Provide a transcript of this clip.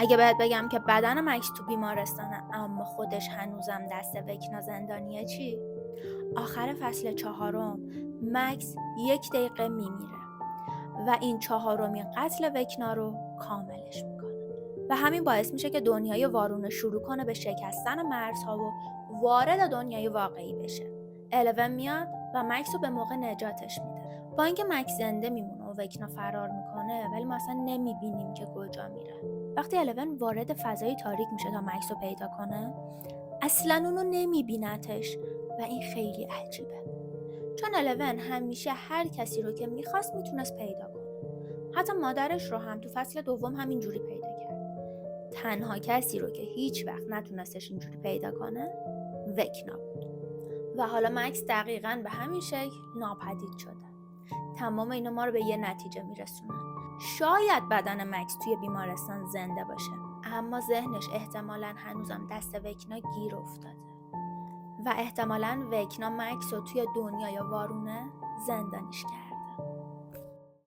اگه بهت بگم که بدن مکس تو بیمارستانه اما خودش هنوزم دست وکنا زندانیه چی؟ آخر فصل 4 مکس 1 دقیقه میمیره و این 4مین قتل وکنا رو کاملش میکنه و همین باعث میشه که دنیای وارونه شروع کنه به شکستن مرزها و وارد دنیای واقعی بشه. الون میاد و مکس رو به موقع نجاتش میده. با اینکه مکس زنده میمونه و وکنا فرار میکنه ولی ما اصلا نمیبینیم که کجا میره. وقتی الون وارد فضای تاریک میشه تا مکس رو پیدا کنه اصلا اونو نمیبینتش و این خیلی عجیبه، چون الون همیشه هر کسی رو که میخواست میتونست پیدا کنه. حتی مادرش رو هم تو فصل 2 همینجوری پیدا کرد. تنها کسی رو که هیچ وقت نتونستش اینجوری پیدا کنه وکنا بود و حالا مکس دقیقاً به همین شکل ناپدید شده. تمام اینا ما رو به یه نتیجه میرسونه. شاید بدن مکس توی بیمارستان زنده باشه اما ذهنش احتمالاً هنوزم دست وکنا گیر افتاده و احتمالاً وکنا مکس رو توی دنیای وارونه زندانیش کرد.